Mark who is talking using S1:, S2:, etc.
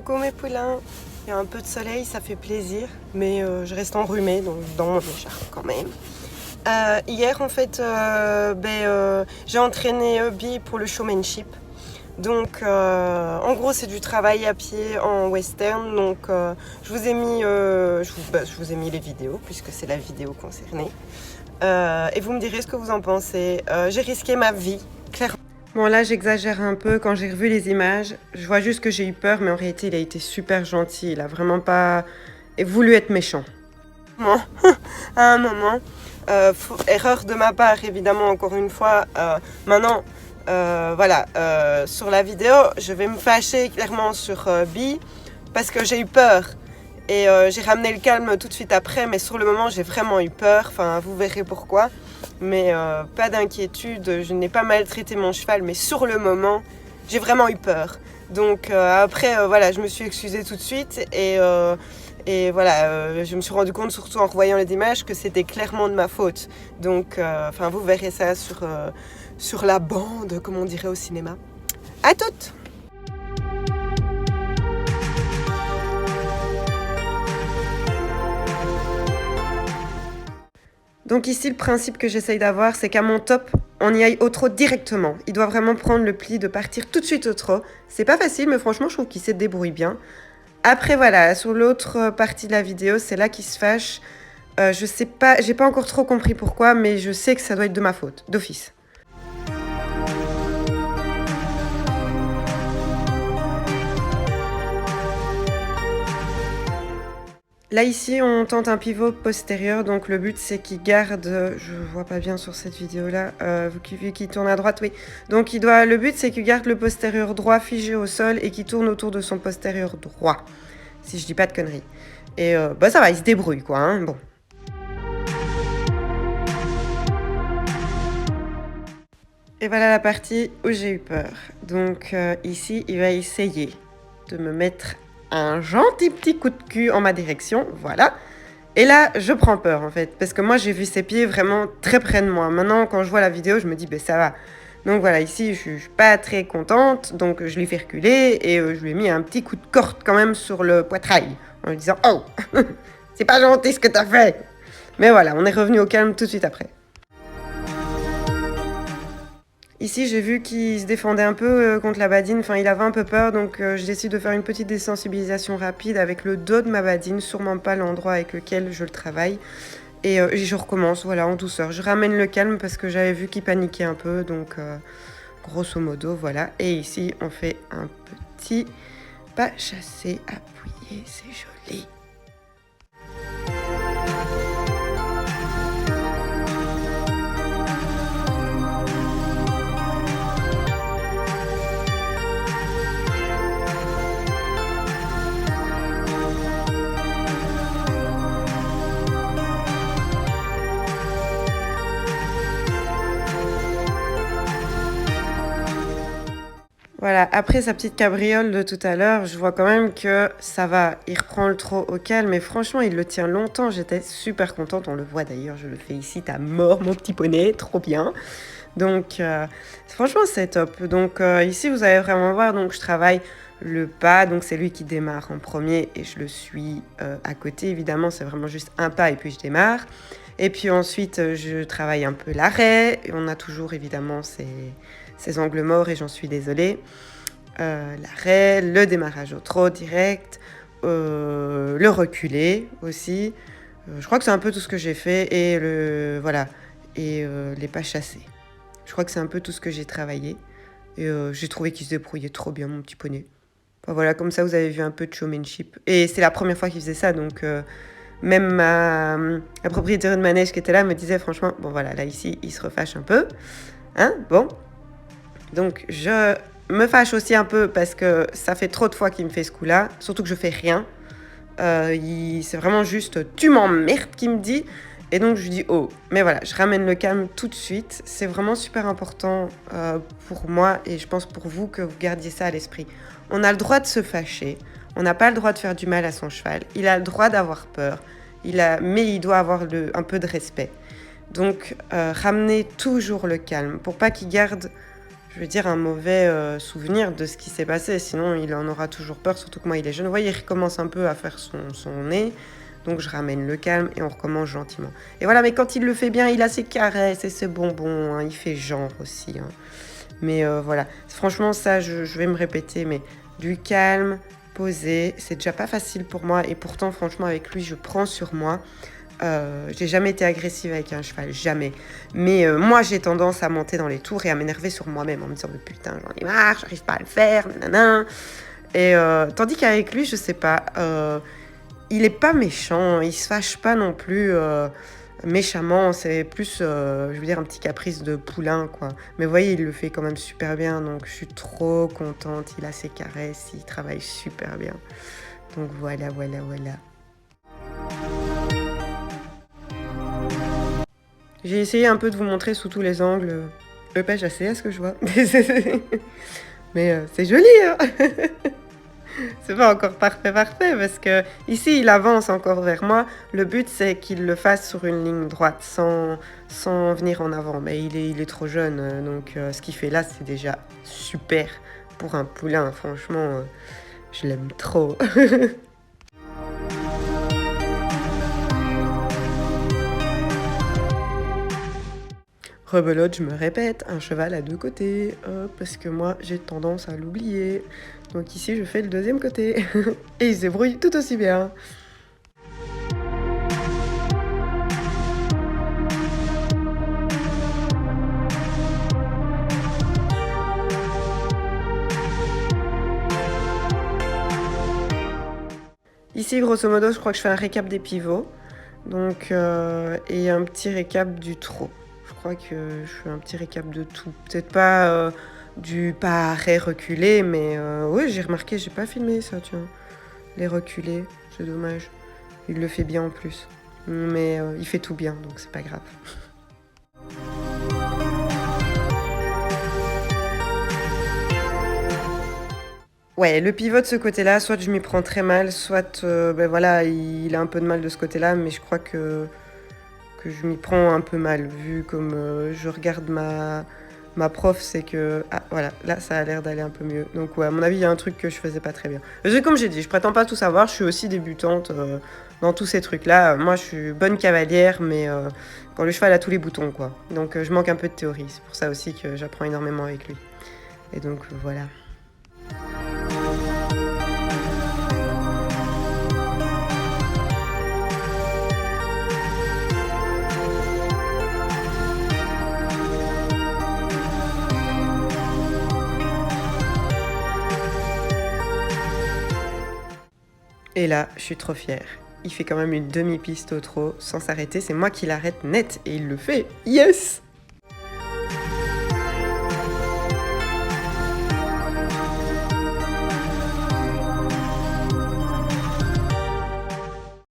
S1: Coucou mes poulains, il y a un peu de soleil, ça fait plaisir, mais je reste enrhumée, donc dans mon écharpe quand même. Hier en fait, j'ai entraîné Bi pour le showmanship. Donc en gros c'est du travail à pied en western, donc je vous ai mis les vidéos puisque c'est la vidéo concernée. Et vous me direz ce que vous en pensez. J'ai risqué ma vie, clairement. Bon là j'exagère un peu, quand j'ai revu les images, je vois juste que j'ai eu peur, mais en réalité il a été super gentil, il a vraiment pas voulu être méchant. Bon, à un moment, erreur de ma part évidemment encore une fois, maintenant sur la vidéo je vais me fâcher clairement sur Bi parce que j'ai eu peur. Et j'ai ramené le calme tout de suite après, mais sur le moment j'ai vraiment eu peur, enfin vous verrez pourquoi. Mais pas d'inquiétude, je n'ai pas maltraité mon cheval, mais sur le moment j'ai vraiment eu peur. Donc après je me suis excusée tout de suite et je me suis rendu compte, surtout en revoyant les images, que c'était clairement de ma faute. Donc vous verrez ça sur la bande, comme on dirait au cinéma. À toutes! Donc ici, le principe que j'essaye d'avoir, c'est qu'à mon top, on y aille au trot directement. Il doit vraiment prendre le pli de partir tout de suite au trot. C'est pas facile, mais franchement, je trouve qu'il se débrouille bien. Après, voilà, sur l'autre partie de la vidéo, c'est là qu'il se fâche. Je sais pas, j'ai pas encore trop compris pourquoi, mais je sais que ça doit être de ma faute, d'office. Là ici on tente un pivot postérieur, donc le but c'est qu'il garde, je vois pas bien sur cette vidéo là, vu qu'il tourne à droite, oui. Donc le but c'est qu'il garde le postérieur droit figé au sol et qu'il tourne autour de son postérieur droit, si je dis pas de conneries. Et ça va, il se débrouille quoi, hein, bon. Et voilà la partie où j'ai eu peur. Donc ici il va essayer de me mettre un gentil petit coup de cul en ma direction, voilà. Et là, je prends peur en fait, parce que moi j'ai vu ses pieds vraiment très près de moi. Maintenant, quand je vois la vidéo, je me dis, ça va. Donc voilà, ici, je suis pas très contente, donc je l'ai fait reculer et je lui ai mis un petit coup de corde quand même sur le poitrail, en lui disant, oh, c'est pas gentil ce que t'as fait. Mais voilà, on est revenu au calme tout de suite après. Ici, j'ai vu qu'il se défendait un peu contre la badine, enfin il avait un peu peur, donc je décide de faire une petite désensibilisation rapide avec le dos de ma badine, sûrement pas l'endroit avec lequel je le travaille. Et je recommence, voilà, en douceur. Je ramène le calme parce que j'avais vu qu'il paniquait un peu, donc grosso modo, voilà. Et ici, on fait un petit pas chassé, appuyé, c'est joli. Voilà, après sa petite cabriole de tout à l'heure, je vois quand même que ça va. Il reprend le trot au calme, mais franchement, il le tient longtemps. J'étais super contente, on le voit d'ailleurs, je le fais ici, t'as mort mon petit poney, trop bien. Donc, franchement, c'est top. Donc, ici, vous allez vraiment voir, donc je travaille le pas, donc c'est lui qui démarre en premier et je le suis à côté. Évidemment, c'est vraiment juste un pas et puis je démarre. Et puis ensuite, je travaille un peu l'arrêt. Et on a toujours, évidemment, ces angles morts et j'en suis désolée. L'arrêt, le démarrage au trot direct, le reculé aussi. Je crois que c'est un peu tout ce que j'ai fait et les pas chassés. Je crois que c'est un peu tout ce que j'ai travaillé. Et j'ai trouvé qu'il se débrouillait trop bien, mon petit poney. Enfin, voilà, comme ça, vous avez vu un peu de showmanship. Et c'est la première fois qu'il faisait ça, donc même la propriétaire de manège qui était là me disait franchement, bon voilà, là ici, il se refâche un peu. Hein, bon. Donc, je me fâche aussi un peu parce que ça fait trop de fois qu'il me fait ce coup-là. Surtout que je fais rien. C'est vraiment juste, tu m'emmerdes qu'il me dit. Et donc, je lui dis, oh. Mais voilà, je ramène le calme tout de suite. C'est vraiment super important pour moi et je pense pour vous que vous gardiez ça à l'esprit. On a le droit de se fâcher. On n'a pas le droit de faire du mal à son cheval. Il a le droit d'avoir peur. Mais il doit avoir un peu de respect. Donc, ramenez toujours le calme pour pas qu'il garde... je veux dire, un mauvais souvenir de ce qui s'est passé. Sinon, il en aura toujours peur, surtout que moi, il est jeune. Vous voyez, il recommence un peu à faire son nez. Donc, je ramène le calme et on recommence gentiment. Et voilà, mais quand il le fait bien, il a ses caresses et ses bonbons. Hein. Il fait genre aussi. Hein. Mais voilà, franchement, ça, je vais me répéter, mais du calme, posé, c'est déjà pas facile pour moi. Et pourtant, franchement, avec lui, je prends sur moi. J'ai jamais été agressive avec un cheval, jamais. Mais moi, j'ai tendance à monter dans les tours et à m'énerver sur moi-même en me disant mais putain, j'en ai marre, j'arrive pas à le faire, nanana. Et tandis qu'avec lui, je sais pas, il est pas méchant, il se fâche pas non plus méchamment. C'est plus, je veux dire, un petit caprice de poulain, quoi. Mais vous voyez, il le fait quand même super bien, donc je suis trop contente. Il a ses caresses, il travaille super bien. Donc voilà, voilà, voilà. J'ai essayé un peu de vous montrer sous tous les angles le pêche assez à ce que je vois. Mais c'est joli, hein. C'est pas encore parfait, parfait, parce que ici, il avance encore vers moi. Le but, c'est qu'il le fasse sur une ligne droite, sans venir en avant. Mais il est trop jeune, donc ce qu'il fait là, c'est déjà super pour un poulain. Franchement, je l'aime trop. Rebelote, je me répète, un cheval à deux côtés, parce que moi j'ai tendance à l'oublier. Donc ici je fais le deuxième côté. Et il se débrouille tout aussi bien. Ici grosso modo je crois que je fais un récap des pivots. Donc, et un petit récap du trot. Je crois que je fais un petit récap de tout. Peut-être pas du pas arrêt reculé, mais oui, j'ai remarqué, j'ai pas filmé ça, tiens. Les reculés, c'est dommage. Il le fait bien en plus. Mais il fait tout bien, donc c'est pas grave. Ouais, le pivot de ce côté-là, soit je m'y prends très mal, soit ben voilà, il a un peu de mal de ce côté-là, mais je crois que je m'y prends un peu mal, vu comme je regarde ma prof, c'est que... Ah, voilà, là, ça a l'air d'aller un peu mieux. Donc, ouais, à mon avis, il y a un truc que je faisais pas très bien. Comme j'ai dit, je prétends pas tout savoir, je suis aussi débutante dans tous ces trucs-là. Moi, je suis bonne cavalière, mais quand le cheval a tous les boutons, quoi. Donc, je manque un peu de théorie. C'est pour ça aussi que j'apprends énormément avec lui. Et donc, voilà. Et là, je suis trop fière. Il fait quand même une demi-piste au trot sans s'arrêter. C'est moi qui l'arrête net et il le fait. Yes!